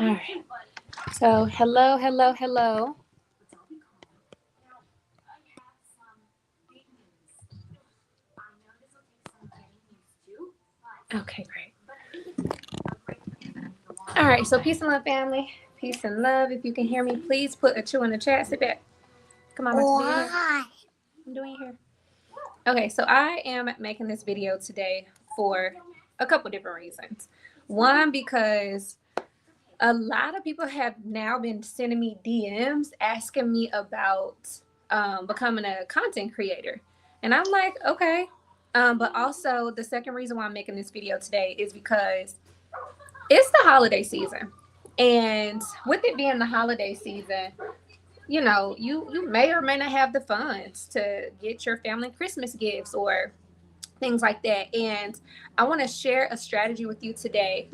All right. So, hello, hello, hello. Okay, great. All right. So, peace and love, family. Peace and love. If you can hear me, please put a two in the chat. Sit back. Come on, I'm doing here. I'm doing here. Okay, so I am making this video today for a couple different reasons. One, because a lot of people have now been sending me DMs asking me about becoming a content creator. And I'm like, okay. But also, the second reason why I'm making this video today is because it's the holiday season. And with it being the holiday season, you may or may not have the funds to get your family Christmas gifts or things like that. And I want to share a strategy with you today.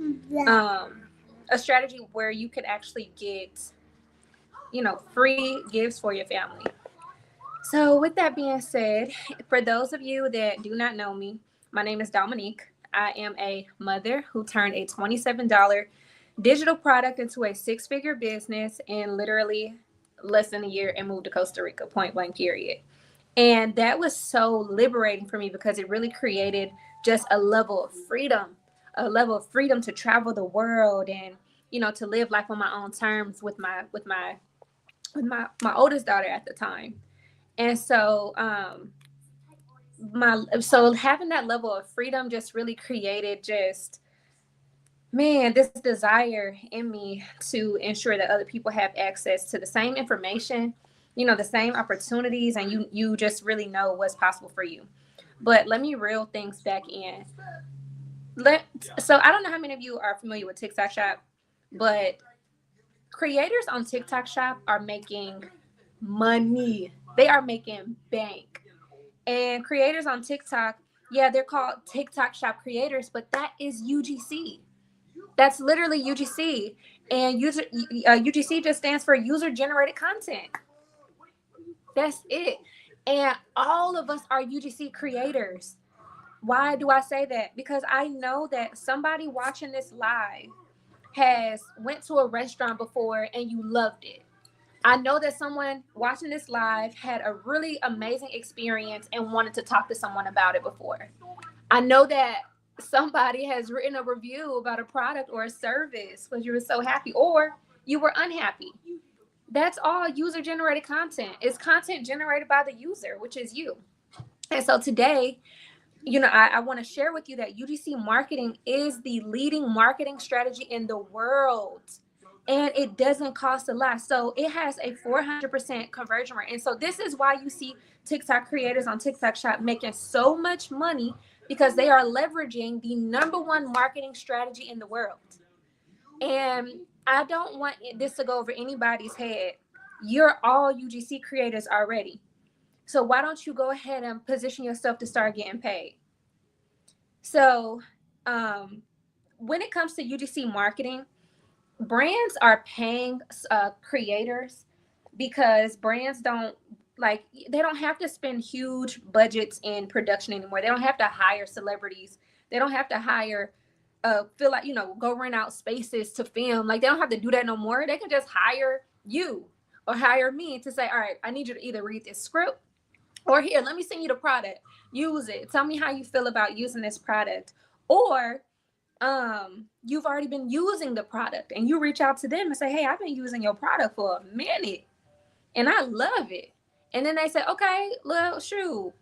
A strategy where you could actually get, free gifts for your family. So with that being said, for those of you that do not know me, my name is Dominique. I am a mother who turned a $27 digital product into a six-figure business in literally less than a year and moved to Costa Rica, point blank period. And that was so liberating for me because it really created just a level of freedom to travel the world and, to live life on my own terms with my oldest daughter at the time. And so having that level of freedom just really created this desire in me to ensure that other people have access to the same information, the same opportunities, and you just really know what's possible for you. But let me reel things back in. So I don't know how many of you are familiar with TikTok Shop, but creators on TikTok Shop are making money. They are making bank. And creators on TikTok, yeah, they're called TikTok Shop creators, but that is UGC. That's literally UGC. And UGC just stands for user generated content. That's it. And all of us are UGC creators. Why do I say that? Because I know that somebody watching this live has went to a restaurant before and you loved it. I know that someone watching this live had a really amazing experience and wanted to talk to someone about it before. I know that somebody has written a review about a product or a service because you were so happy or you were unhappy. That's all user generated content. It's content generated by the user, which is you. And so today, I want to share with you that UGC marketing is the leading marketing strategy in the world. And it doesn't cost a lot. So it has a 400% conversion rate. And so this is why you see TikTok creators on TikTok Shop making so much money, because they are leveraging the number one marketing strategy in the world. And I don't want this to go over anybody's head. You're all UGC creators already. So why don't you go ahead and position yourself to start getting paid? So when it comes to UGC marketing, brands are paying creators because brands they don't have to spend huge budgets in production anymore. They don't have to hire celebrities. They don't have to hire go rent out spaces to film. Like, they don't have to do that no more. They can just hire you or hire me to say, all right, I need you to either read this script or here, let me send you the product. Use it. Tell me how you feel about using this product. Or you've already been using the product and you reach out to them and say, hey, I've been using your product for a minute and I love it. And then they say, okay, well, shoot,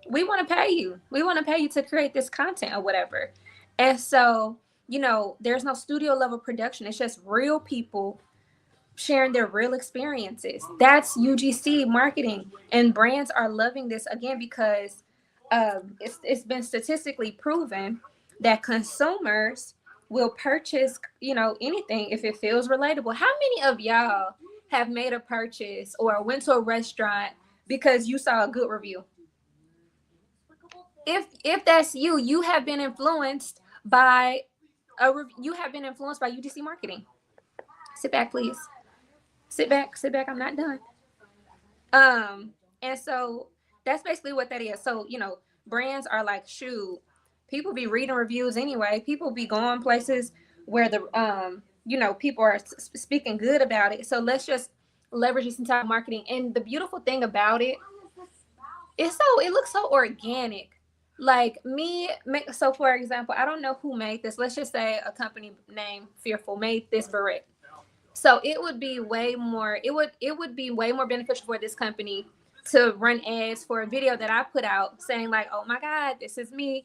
we want to pay you. We want to pay you to create this content or whatever. And so, there's no studio level production. It's just real people sharing their real experiences. That's UGC marketing. And brands are loving this again because it's been statistically proven that consumers will purchase, anything if it feels relatable. How many of y'all have made a purchase or went to a restaurant because you saw a good review? If that's you, you have been influenced by UGC marketing. Sit back, please. Sit back. I'm not done. And so that's basically what that is. So, brands are like, shoot, people be reading reviews anyway. People be going places where people are speaking good about it. So let's just leverage this entire marketing. And the beautiful thing about it, it looks so organic. Like so for example, I don't know who made this. Let's just say a company named Fearful made this beret. So it would be way more, it would be way more beneficial for this company to run ads for a video that I put out saying like, oh my God, this is me,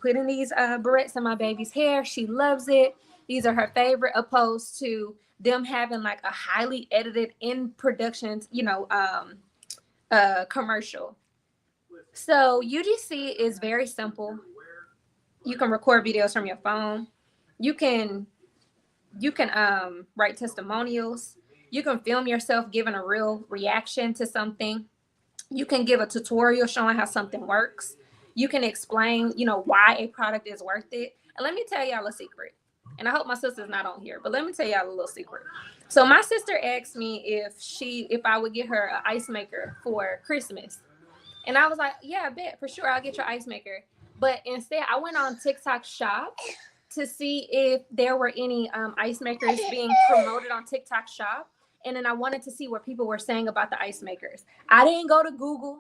putting these barrettes in my baby's hair. She loves it. These are her favorite, opposed to them having like a highly edited in productions, commercial. So UGC is very simple. You can record videos from your phone. You can write testimonials. You can film yourself giving a real reaction to something. You can give a tutorial showing how something works. You can explain, why a product is worth it. And let me tell y'all a secret. And I hope my sister's not on here, but let me tell y'all a little secret. So my sister asked me if I would get her an ice maker for Christmas. And I was like, yeah, I bet for sure I'll get your ice maker. But instead I went on TikTok Shop to see if there were any ice makers being promoted on TikTok Shop. And then I wanted to see what people were saying about the ice makers. I didn't go to Google,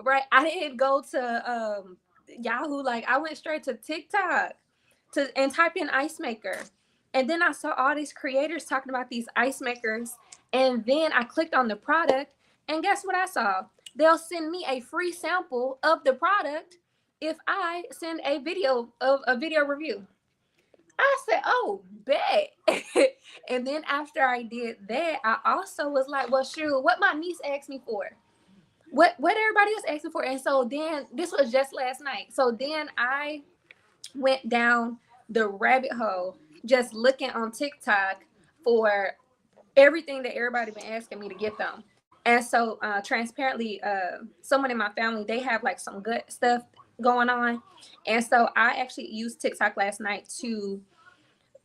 right? I didn't go to Yahoo. Like I went straight to TikTok and type in ice maker. And then I saw all these creators talking about these ice makers. And then I clicked on the product. And guess what I saw? They'll send me a free sample of the product if I send a video review. I said, oh, bet. And then after I did that, I also was like, well, shoot, what my niece asked me for, what everybody else asked me for. And so then this was just last night. So then I went down the rabbit hole just looking on TikTok for everything that everybody been asking me to get them. And so transparently, someone in my family, they have like some gut stuff going on. And so I actually used TikTok last night to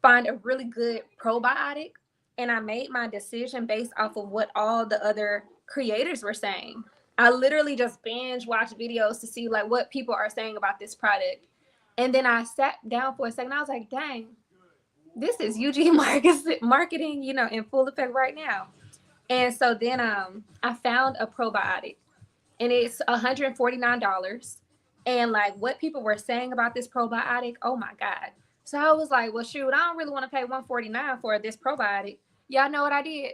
find a really good probiotic. And I made my decision based off of what all the other creators were saying. I literally just binge watched videos to see like what people are saying about this product. And then I sat down for a second. I was like, dang, this is UG marketing, in full effect right now. And so then I found a probiotic, and it's $149. And like what people were saying about this probiotic, oh my God. So I was like, well, shoot, I don't really want to pay $149 for this probiotic. Y'all know what I did?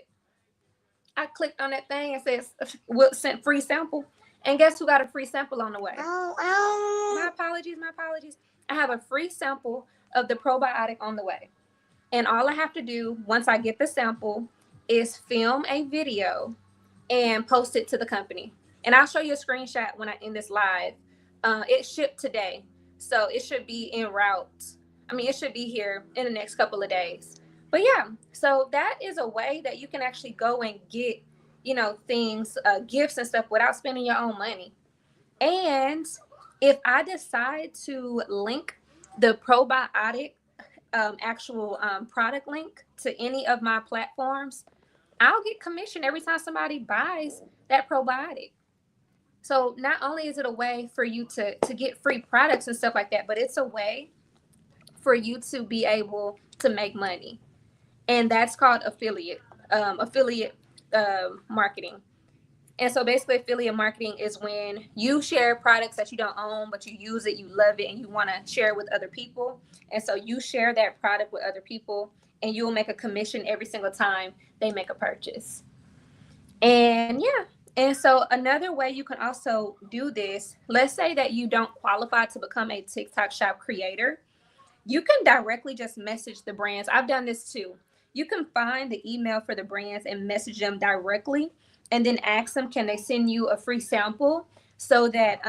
I clicked on that thing and says, "We'll send free sample." And guess who got a free sample on the way? My apologies. I have a free sample of the probiotic on the way. And all I have to do once I get the sample is film a video and post it to the company. And I'll show you a screenshot when I end this live. It shipped today, so it should be en route. It should be here in the next couple of days. But yeah, so that is a way that you can actually go and get, things, gifts and stuff without spending your own money. And if I decide to link the probiotic actual product link to any of my platforms, I'll get commission every time somebody buys that probiotic. So not only is it a way for you to get free products and stuff like that, but it's a way for you to be able to make money. And that's called affiliate marketing. And so basically affiliate marketing is when you share products that you don't own, but you use it, you love it, and you want to share it with other people. And so you share that product with other people, and you'll make a commission every single time they make a purchase. And yeah. And so another way you can also do this, let's say that you don't qualify to become a TikTok Shop creator. You can directly just message the brands. I've done this too. You can find the email for the brands and message them directly, and then ask them, can they send you a free sample so that,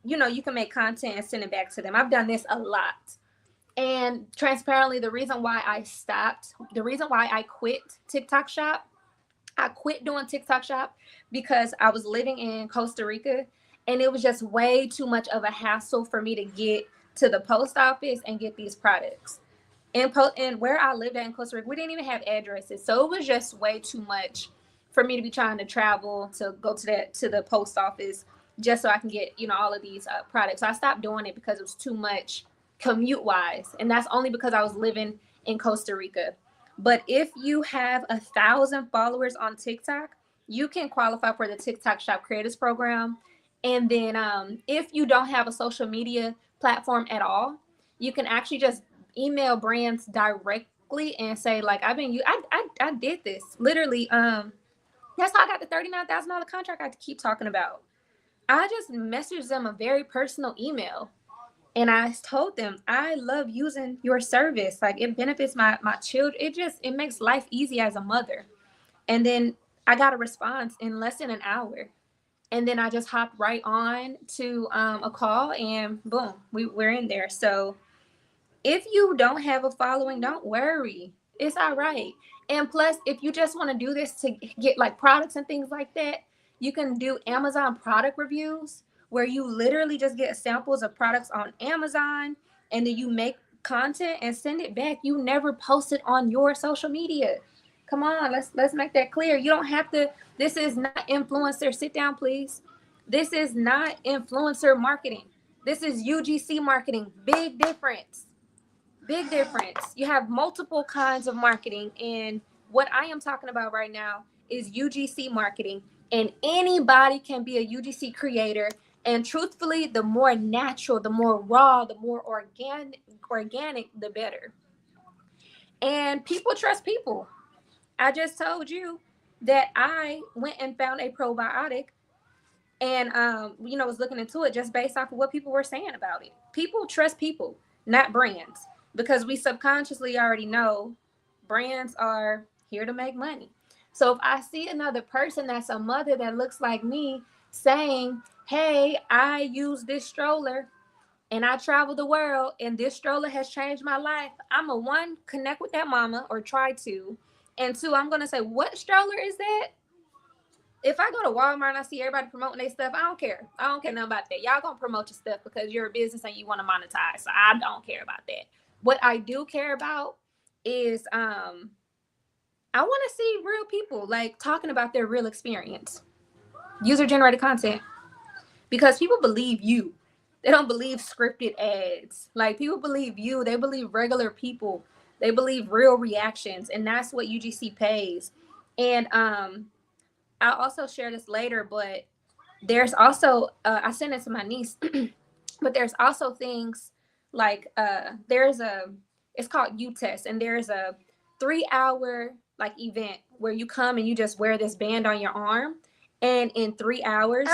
you can make content and send it back to them. I've done this a lot. And transparently, the reason why I quit TikTok Shop, I quit doing TikTok Shop because I was living in Costa Rica, and it was just way too much of a hassle for me to get to the post office and get these products. And where I lived at in Costa Rica, we didn't even have addresses. So it was just way too much for me to be trying to travel to go to the post office just so I can get, all of these products. So I stopped doing it because it was too much commute wise. And that's only because I was living in Costa Rica. But if you have 1,000 followers on TikTok, you can qualify for the TikTok Shop Creators Program. And then if you don't have a social media platform at all, you can actually just email brands directly and say, like, I did this. Literally, that's how I got the $39,000 contract I keep talking about. I just messaged them a very personal email. And I told them, I love using your service. Like, it benefits my children. It makes life easy as a mother. And then I got a response in less than an hour. And then I just hopped right on to a call, and boom, we're in there. So if you don't have a following, don't worry. It's all right. And plus, if you just want to do this to get like products and things like that, you can do Amazon product reviews where you literally just get samples of products on Amazon, and then you make content and send it back. You never post it on your social media. Come on, let's make that clear. You don't have to. This is not influencer. Sit down, please. This is not influencer marketing. This is UGC marketing. Big difference. Big difference. You have multiple kinds of marketing, and what I am talking about right now is UGC marketing, and anybody can be a UGC creator. And truthfully, the more natural, the more raw, the more organic, the better. And people trust people. I just told you that I went and found a probiotic, and was looking into it just based off of what people were saying about it. People trust people, not brands, because we subconsciously already know brands are here to make money. So if I see another person that's a mother that looks like me saying, hey, I use this stroller and I travel the world and this stroller has changed my life, I'm a one, connect with that mama, or try to. And two, I'm going to say, what stroller is that? If I go to Walmart and I see everybody promoting their stuff, I don't care. I don't care nothing about that. Y'all gonna promote your stuff because you're a business and you want to monetize. So I don't care about that. What I do care about is I want to see real people like talking about their real experience. User generated content. Because people believe you. They don't believe scripted ads. Like, people believe you. They believe regular people. They believe real reactions, and that's what UGC pays. And I'll also share this later, but there's also I sent it to my niece, but there's also things like it's called U-Test, and there's a 3-hour like event where you come and you just wear this band on your arm, and in 3 hours.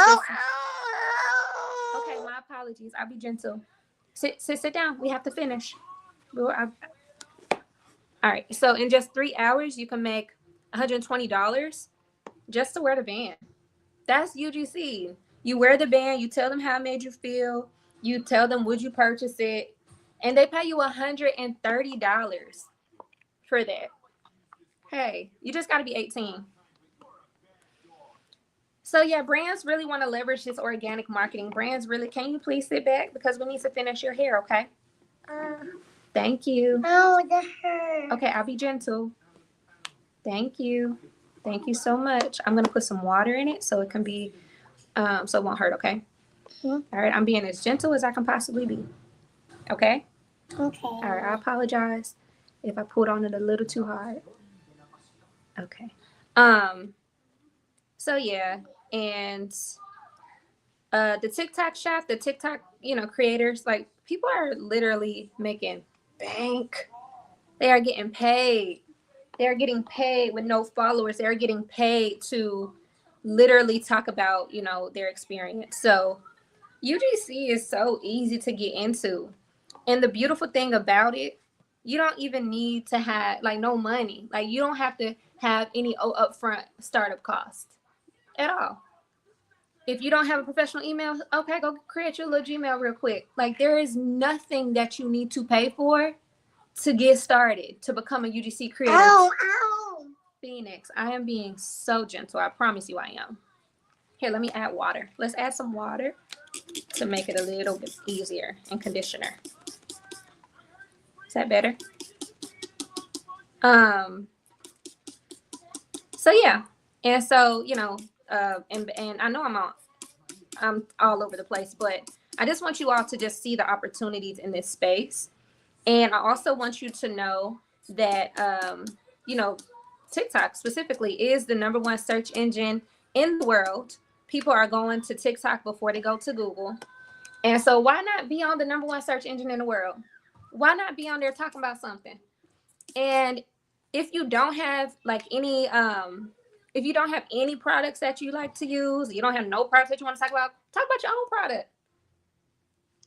Okay, my apologies. I'll be gentle. Sit down. We have to finish. All right. So in just 3 hours, you can make $120 just to wear the band. That's UGC. You wear the band, you tell them how it made you feel, you tell them would you purchase it, and they pay you $130 for that. Hey, you just got to be 18. So yeah, brands really want to leverage this organic marketing. Brands really, can you please sit back because we need to finish your hair, okay? Thank you. Oh, that hurts. Okay, I'll be gentle. Thank you. Thank you so much. I'm gonna put some water in it so it can be, so it won't hurt. Okay. Mm-hmm. All right. I'm being as gentle as I can possibly be. Okay. Okay. All right. I apologize if I pulled on it a little too hard. Okay. So yeah, and the TikTok shop, the TikTok, creators, like, people are literally making bank. They are getting paid. They're getting paid with no followers. They're getting paid to literally talk about, their experience. So UGC is so easy to get into. And the beautiful thing about it, you don't even need to have like no money. Like, you don't have to have any upfront startup cost at all. If you don't have a professional email, okay, go create your little Gmail real quick. Like, there is nothing that you need to pay for to get started, to become a UGC creator. Ow. Phoenix, I am being so gentle. I promise you I am. Here, let me add water. Let's add some water to make it a little bit easier, and conditioner. Is that better? So yeah. And so, and I know I'm all over the place, but I just want you all to just see the opportunities in this space. And I also want you to know that TikTok specifically is the number one search engine in the world. People are going to TikTok before they go to Google. And so why not be on the number one search engine in the world? Why not be on there talking about something? And if you don't have like any if you don't have any products that you like to use, you don't have no products that you want to talk about your own product.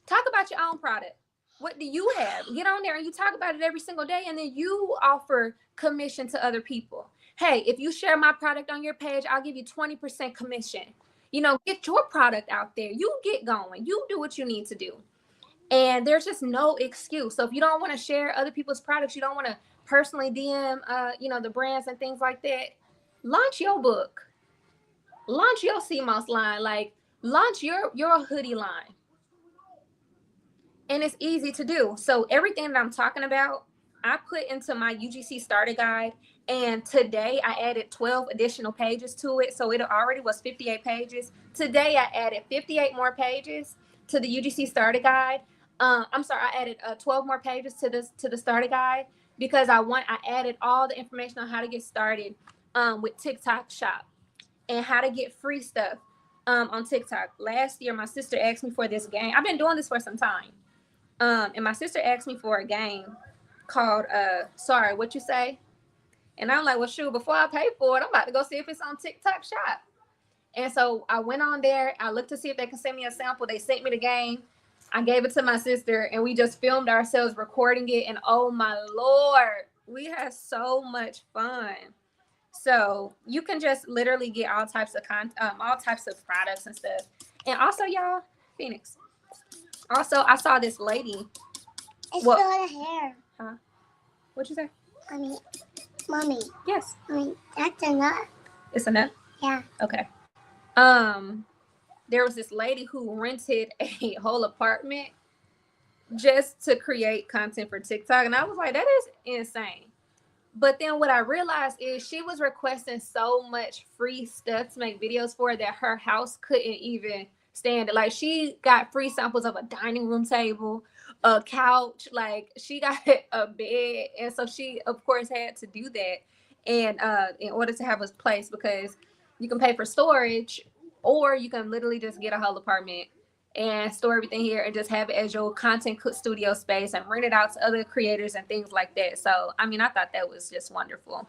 Talk about your own product. What do you have? Get on there and you talk about it every single day, and then you offer commission to other people. Hey, if you share my product on your page, I'll give you 20% commission. Get your product out there. You get going. You do what you need to do. And there's just no excuse. So if you don't want to share other people's products, you don't want to personally DM, the brands and things like that, launch your book, launch your CMOS line, like launch your hoodie line. And it's easy to do. So everything that I'm talking about, I put into my UGC starter guide. And today I added 12 additional pages to it. So it already was 58 pages. Today I added 58 more pages to the UGC starter guide. I added 12 more pages to the starter guide because I added all the information on how to get started with TikTok Shop and how to get free stuff on TikTok. Last year, my sister asked me for this game. I've been doing this for some time. And my sister asked me for a game called Sorry, What You Say? And I'm like, well, shoot, before I pay for it, I'm about to go see if it's on TikTok Shop. And so I went on there. I looked to see if they can send me a sample. They sent me the game. I gave it to my sister, and we just filmed ourselves recording it. And oh, my Lord, we had so much fun. So you can just literally get all types of all types of products and stuff. And also, y'all, Phoenix. Also, I saw this lady. It's still the hair. Huh? What'd you say? Mommy. Yes. That's a nut. It's a nut? Yeah. Okay. There was this lady who rented a whole apartment just to create content for TikTok. And I was like, that is insane. But then what I realized is she was requesting so much free stuff to make videos for that her house couldn't even stand it. Like, she got free samples of a dining room table, a couch, like she got a bed. And so she of course had to do that. And in order to have a place, because you can pay for storage or you can literally just get a whole apartment and store everything here and just have it as your content studio space and rent it out to other creators and things like that. So, I thought that was just wonderful.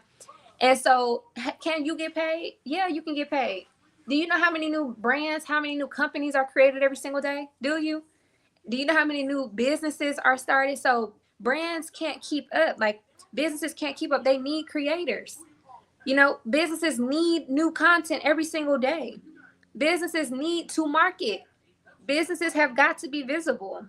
And so, can you get paid? Yeah, you can get paid. Do you know how many new brands, how many new companies are created every single day? Do you? Do you know how many new businesses are started? So brands can't keep up. Like, businesses can't keep up. They need creators. Businesses need new content every single day. Businesses need to market. Businesses have got to be visible.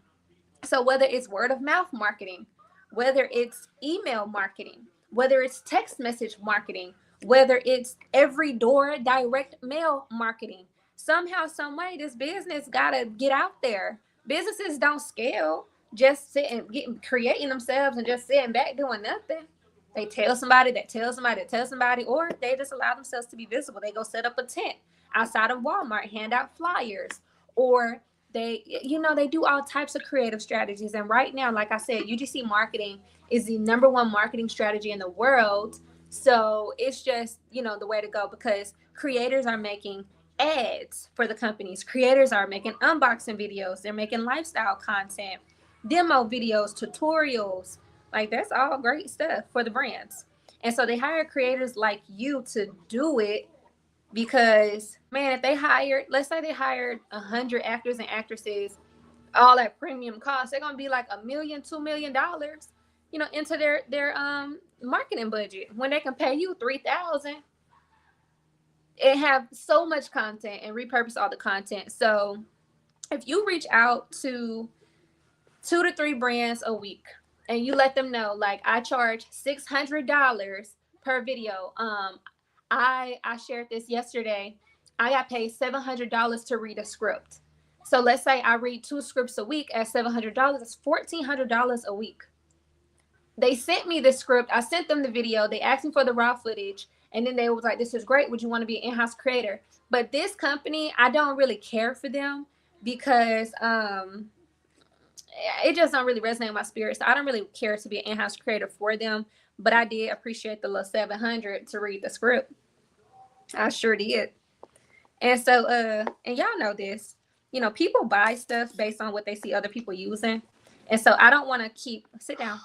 So whether it's word of mouth marketing, whether it's email marketing, whether it's text message marketing, whether it's every door direct mail marketing, somehow, some way, this business gotta get out there. Businesses don't scale just sitting, creating themselves and just sitting back doing nothing. They tell somebody, that tells somebody, that tells somebody, or they just allow themselves to be visible. They go set up a tent outside of Walmart, hand out flyers, or they do all types of creative strategies. And right now, like I said, UGC marketing is the number one marketing strategy in the world. So it's just, the way to go, because creators are making ads for the companies. Creators are making unboxing videos. They're making lifestyle content, demo videos, tutorials. Like, that's all great stuff for the brands. And so they hire creators like you to do it, because, man, if let's say they hired 100 actors and actresses, all at premium cost, they're going to be like $1 million, $2 million, into their marketing budget, when they can pay you $3,000 and have so much content and repurpose all the content. So if you reach out to 2 to 3 brands a week and you let them know, like, I charge $600 per video. I shared this yesterday. I got paid $700 to read a script. So let's say I read 2 scripts a week at $700. It's $1,400 a week. They sent me the script. I sent them the video. They asked me for the raw footage. And then they was like, this is great. Would you want to be an in-house creator? But this company, I don't really care for them, because it just don't really resonate with my spirit. So I don't really care to be an in-house creator for them. But I did appreciate the little 700 to read the script. I sure did. And so, and y'all know this, people buy stuff based on what they see other people using. And so I don't want to keep, sit down,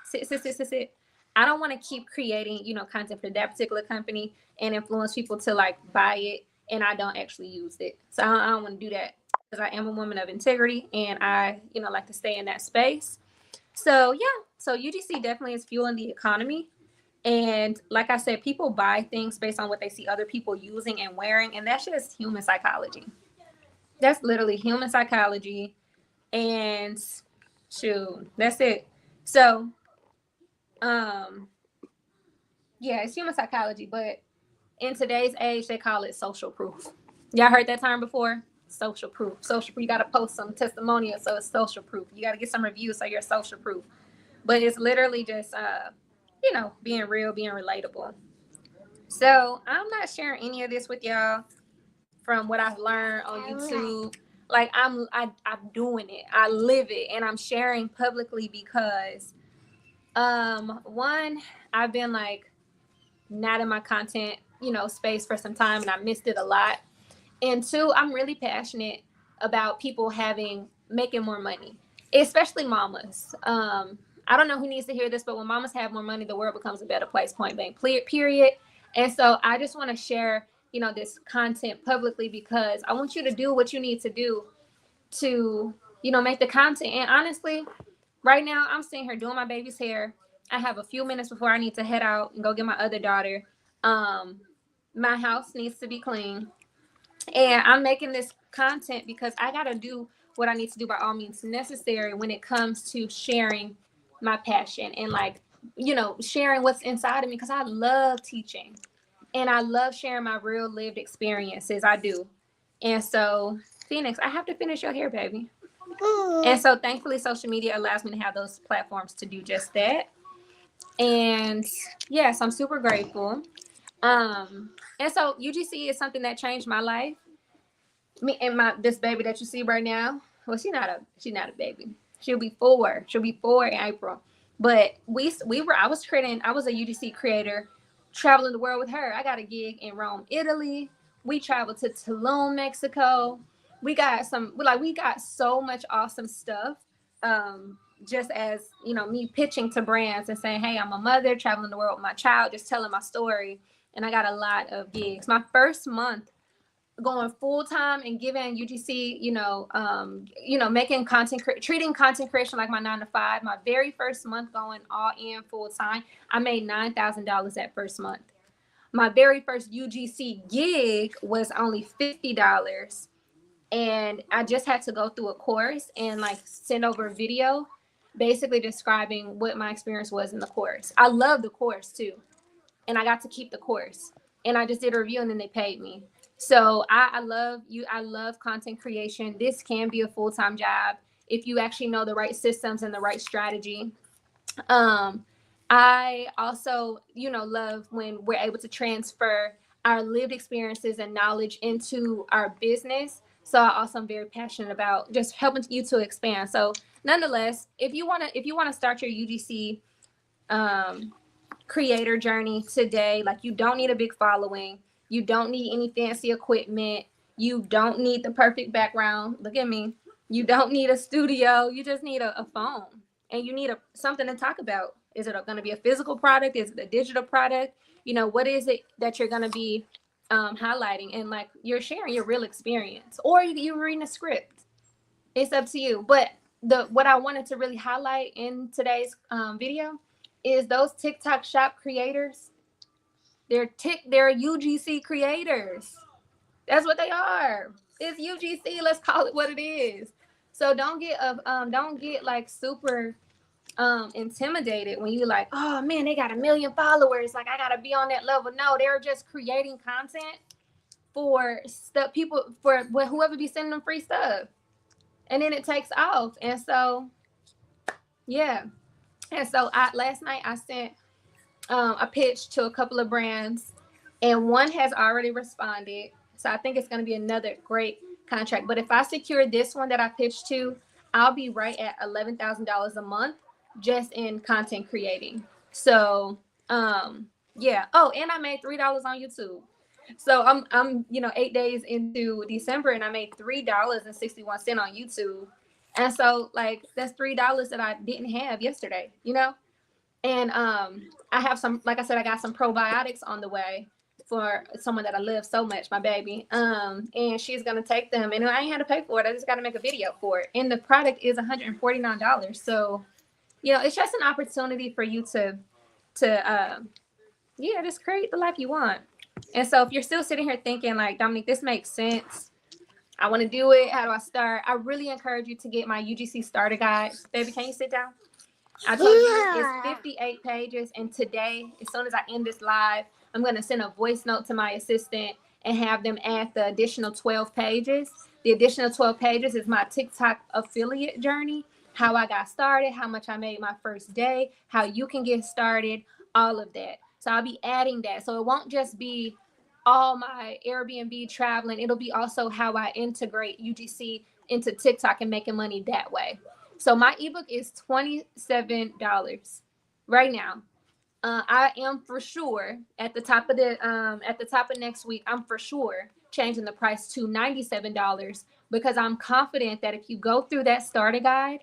sit. I don't want to keep creating, content for that particular company and influence people to like buy it and I don't actually use it. So I don't want to do that because I am a woman of integrity and I, like to stay in that space. So yeah, so UGC definitely is fueling the economy. And like I said, people buy things based on what they see other people using and wearing. And that's just human psychology. That's literally human psychology. And shoot, that's it. So, yeah, it's human psychology. But in today's age, they call it social proof. Y'all heard that term before? Social proof. Social proof. You got to post some testimonials, so it's social proof. You got to get some reviews, so you're social proof. But it's literally just, being real, being relatable. So I'm not sharing any of this with y'all from what I've learned on YouTube. Like I'm doing it. I live it, and I'm sharing publicly because, one, I've been like not in my content, space for some time, and I missed it a lot. And two, I'm really passionate about people making more money, especially mamas. I don't know who needs to hear this, but when mamas have more money, the world becomes a better place, point blank, period. And so I just want to share, this content publicly because I want you to do what you need to do to, make the content. And honestly, right now I'm sitting here doing my baby's hair. I have a few minutes before I need to head out and go get my other daughter. My house needs to be clean. And I'm making this content because I got to do what I need to do by all means necessary when it comes to sharing my passion and like, sharing what's inside of me because I love teaching and I love sharing my real lived experiences. I do. And so, Phoenix, I have to finish your hair, baby. And so thankfully social media allows me to have those platforms to do just that. And yes, I'm super grateful. And so UGC is something that changed my life. Me and this baby that you see right now. Well, she's not a baby. She'll be 4. She'll be 4 in April. But I was a UGC creator, traveling the world with her. I got a gig in Rome, Italy. We traveled to Tulum, Mexico. We got so much awesome stuff. Just as me pitching to brands and saying, hey, I'm a mother traveling the world with my child, just telling my story. And I got a lot of gigs. My first month going full time and giving UGC, making treating content creation like my 9 to 5. My very first month going all in full time, I made $9,000 that first month. My very first UGC gig was only $50, and I just had to go through a course and like send over a video, basically describing what my experience was in the course. I love the course too, and I got to keep the course. And I just did a review, and then they paid me. So I love you. I love content creation. This can be a full-time job if you actually know the right systems and the right strategy. I also, love when we're able to transfer our lived experiences and knowledge into our business. So I also am very passionate about just helping you to expand. So nonetheless, if you want to start your UGC creator journey today, like you don't need a big following. You don't need any fancy equipment. You don't need the perfect background. Look at me. You don't need a studio. You just need a phone, and you need something to talk about. Is it going to be a physical product? Is it a digital product? What is it that you're going to be highlighting? And like you're sharing your real experience, or you're reading a script. It's up to you. But what I wanted to really highlight in today's video is those TikTok shop creators. They're UGC creators. That's what they are. It's UGC. Let's call it what it is. So don't get like super intimidated when you like, oh man, they got 1 million followers. Like I gotta be on that level. No, they're just creating content for whoever be sending them free stuff, and then it takes off. And so, yeah. And so last night I sent a pitch to a couple of brands, and one has already responded. So I think it's going to be another great contract. But if I secure this one that I pitched to, I'll be right at $11,000 a month just in content creating. So, yeah. Oh, and I made $3 on YouTube. So I'm 8 days into December, and I made $3.61 on YouTube. And so like that's $3 that I didn't have yesterday. And I have some, like I said, I got some probiotics on the way for someone that I love so much, my baby. And she's gonna take them, and I ain't had to pay for it. I just got to make a video for it, and the product is $149. So it's just an opportunity for you to just create the life you want. And so if you're still sitting here thinking like, Dominique, this makes sense, I want to do it, how do I start? I really encourage you to get my UGC starter guide. Baby, can you sit down? I told you it's 58 pages, and today, as soon as I end this live, I'm going to send a voice note to my assistant and have them add the additional 12 pages. The additional 12 pages is my TikTok affiliate journey, how I got started, how much I made my first day, how you can get started, all of that. So I'll be adding that. So it won't just be all my Airbnb traveling. It'll be also how I integrate UGC into TikTok and making money that way. So my ebook is $27 right now. I am for sure at the top of next week, I'm for sure changing the price to $97 because I'm confident that if you go through that starter guide,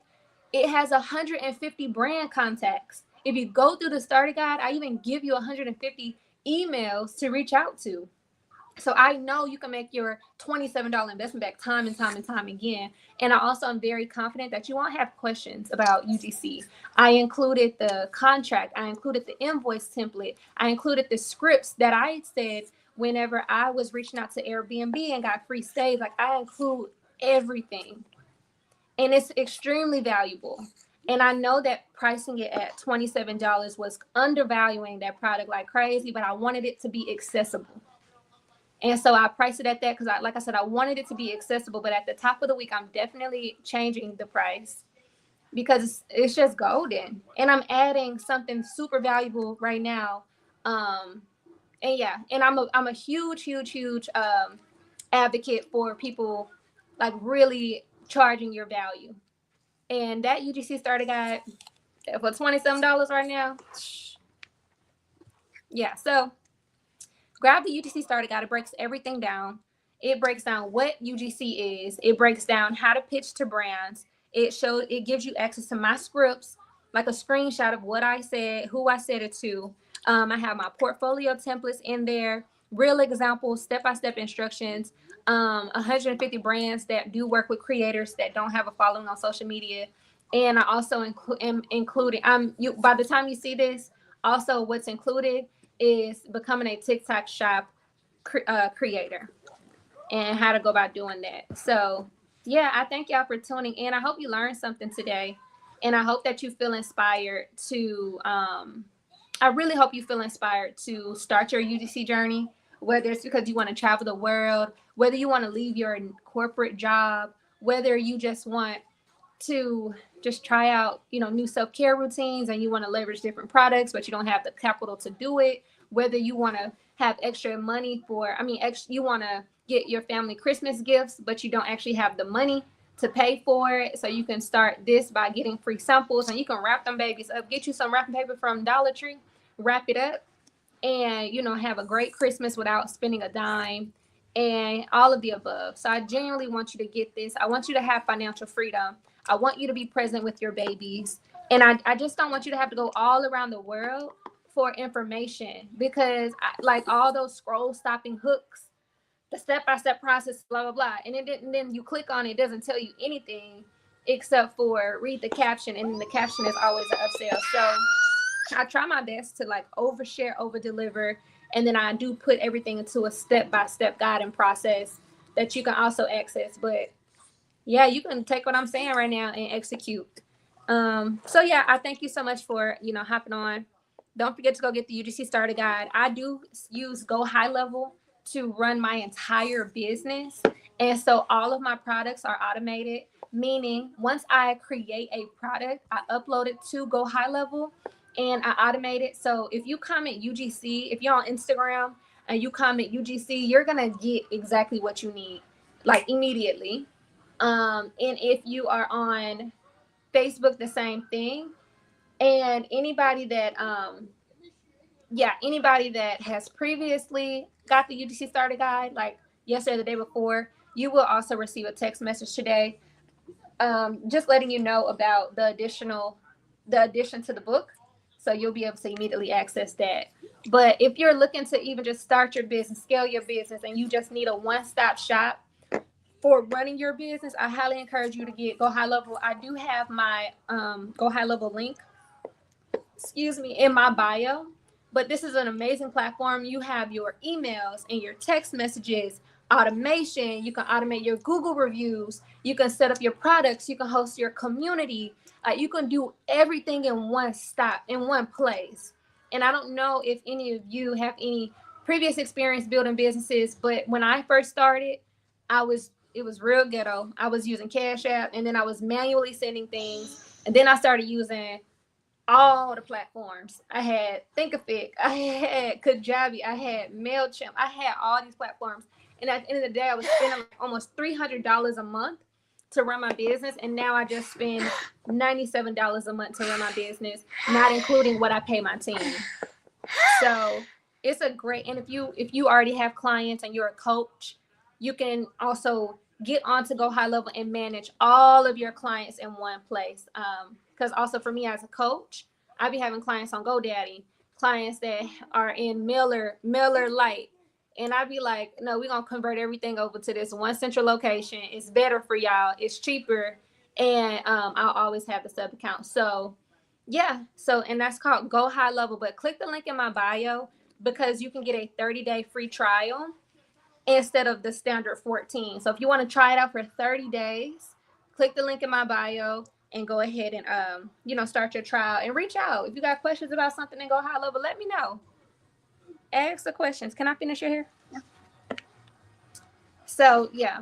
it has 150 brand contacts. If you go through the starter guide, I even give you 150 emails to reach out to. So I know you can make your $27 investment back time and time and time again. And I also am very confident that you won't have questions about UGC. I included the contract. I included the invoice template. I included the scripts that I said whenever I was reaching out to Airbnb and got free stays. Like, I include everything. And it's extremely valuable. And I know that pricing it at $27 was undervaluing that product like crazy, but I wanted it to be accessible. And so I priced it at that because, like I said, I wanted it to be accessible. But at the top of the week, I'm definitely changing the price because it's just golden. And I'm adding something super valuable right now. And yeah, and I'm a huge advocate for people like really charging your value. And that UGC starter guide for $27 right now. Yeah, so grab the UGC starter guide. It breaks everything down. It breaks down what UGC is. It breaks down how to pitch to brands. It gives you access to my scripts, like a screenshot of what I said, who I said it to. I have my portfolio templates in there, real examples, step-by-step instructions, 150 brands that do work with creators that don't have a following on social media. And I also including, by the time you see this, also what's included is becoming a TikTok shop creator and how to go about doing that. So yeah, I thank y'all for tuning in. I hope you learned something today, and I hope that you feel inspired to I really hope you feel inspired to start your UGC journey, whether it's because you want to travel the world, whether you want to leave your corporate job, whether you just want to just try out, new self-care routines and you want to leverage different products, but you don't have the capital to do it, whether you want to have extra money you want to get your family Christmas gifts, but you don't actually have the money to pay for it. So you can start this by getting free samples, and you can wrap them babies up. Get you some wrapping paper from Dollar Tree, wrap it up, and, have a great Christmas without spending a dime and all of the above. So I genuinely want you to get this. I want you to have financial freedom. I want you to be present with your babies. And I just don't want you to have to go all around the world for information, because like all those scroll stopping hooks, the step-by-step process, blah, blah, blah. And then you click on it, it doesn't tell you anything except for read the caption. And the caption is always an upsell. So I try my best to like overshare, over deliver. And then I do put everything into a step-by-step guide and process that you can also access. But yeah, you can take what I'm saying right now and execute. So yeah, I thank you so much for, hopping on. Don't forget to go get the UGC starter guide. I do use Go High Level to run my entire business. And so all of my products are automated, meaning once I create a product, I upload it to Go High Level and I automate it. So if you comment UGC, if you're on Instagram and you comment UGC, you're going to get exactly what you need, like immediately. And if you are on Facebook, the same thing. And anybody that anybody that has previously got the UGC starter guide, like yesterday or the day before, you will also receive a text message today, just letting you know about the addition to the book. So you'll be able to immediately access that. But if you're looking to even just start your business, scale your business, and you just need a one-stop shop for running your business, I highly encourage you to get Go High Level. I do have my Go High Level link, in my bio. But this is an amazing platform. You have your emails and your text messages, automation. You can automate your Google reviews. You can set up your products. You can host your community. You can do everything in one stop, in one place. And I don't know if any of you have any previous experience building businesses, but when I first started, it was real ghetto. I was using Cash App, and then I was manually sending things. And then I started using all the platforms. I had Thinkific, I had Kajabi, I had MailChimp, I had all these platforms. And at the end of the day, I was spending like almost $300 a month to run my business. And now I just spend $97 a month to run my business, not including what I pay my team. So it's a great, and if you already have clients and you're a coach, you can also get on to Go High Level and manage all of your clients in one place. Because also for me as a coach, I be having clients on GoDaddy, clients that are in Mailer Lite. And I'd be like, no, we're going to convert everything over to this one central location. It's better for y'all. It's cheaper. And I'll always have the sub account. So yeah. So, and that's called Go High Level. But click the link in my bio because you can get a 30-day free trial instead of the standard 14. So if you want to try it out for 30 days, click the link in my bio and go ahead and start your trial and reach out. If you got questions about something and Go High Level, let me know. Ask the questions. Can I finish your hair? No. So yeah.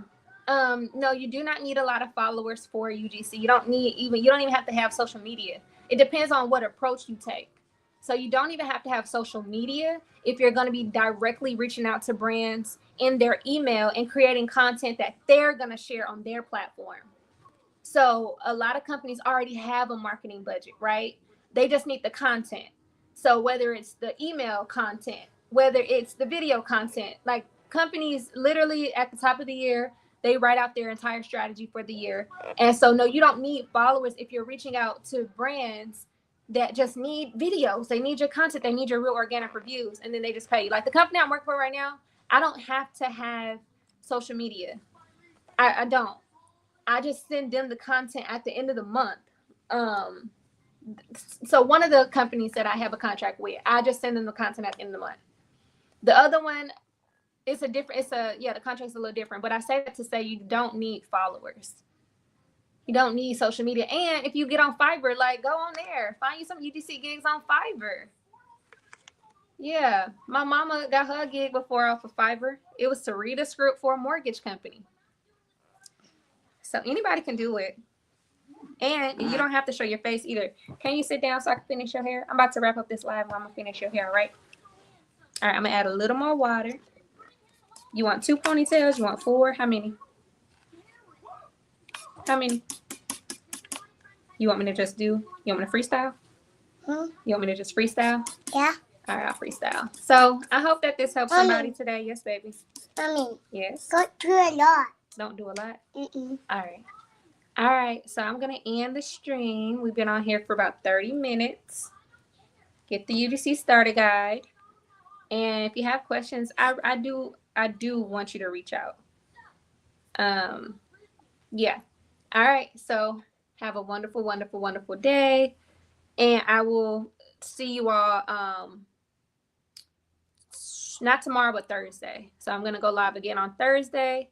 No, you do not need a lot of followers for UGC. You don't even have to have social media. It depends on what approach you take. So you don't even have to have social media if you're going to be directly reaching out to brands in their email and creating content that they're going to share on their platform. So a lot of companies already have a marketing budget, right? They just need the content. So whether it's the email content, whether it's the video content, like companies literally at the top of the year, they write out their entire strategy for the year. And so, no, you don't need followers if you're reaching out to brands that just need videos. They need your content. They need your real organic reviews. And then they just pay you. Like the company I'm working for right now, I don't have to have social media. I don't. I just send them the content at the end of the month. So one of the companies that I have a contract with, I just send them the content at the end of the month. The other one, the contract's a little different, but I say that to say you don't need followers. You don't need social media. And if you get on Fiverr, like go on there, find you some UGC gigs on Fiverr. Yeah, my mama got her gig before off of Fiverr. It was to read a script for a mortgage company. So anybody can do it. And you don't have to show your face either. Can you sit down so I can finish your hair? I'm about to wrap up this live and I'm going to finish your hair, all right? All right, I'm going to add a little more water. You want 2 ponytails? You want 4? How many? How many? You want me to just do? You want me to freestyle? You want me to just freestyle? Yeah. All right, I'll freestyle. So I hope that this helps somebody today. Yes, baby. Mommy. Yes. Don't do a lot. Don't do a lot? Mm-mm. All right. All right, so I'm going to end the stream. We've been on here for about 30 minutes. Get the UGC starter guide. And if you have questions, I do want you to reach out. Yeah. All right, so have a wonderful, wonderful, wonderful day. And I will see you all not tomorrow, but Thursday. So I'm going to go live again on Thursday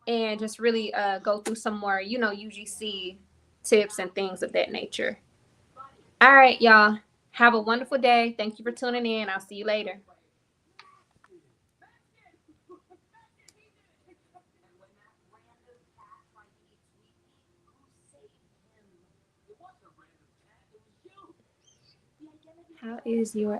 and just really go through some more, UGC tips and things of that nature. All right, y'all. Have a wonderful day. Thank you for tuning in. I'll see you later. How is your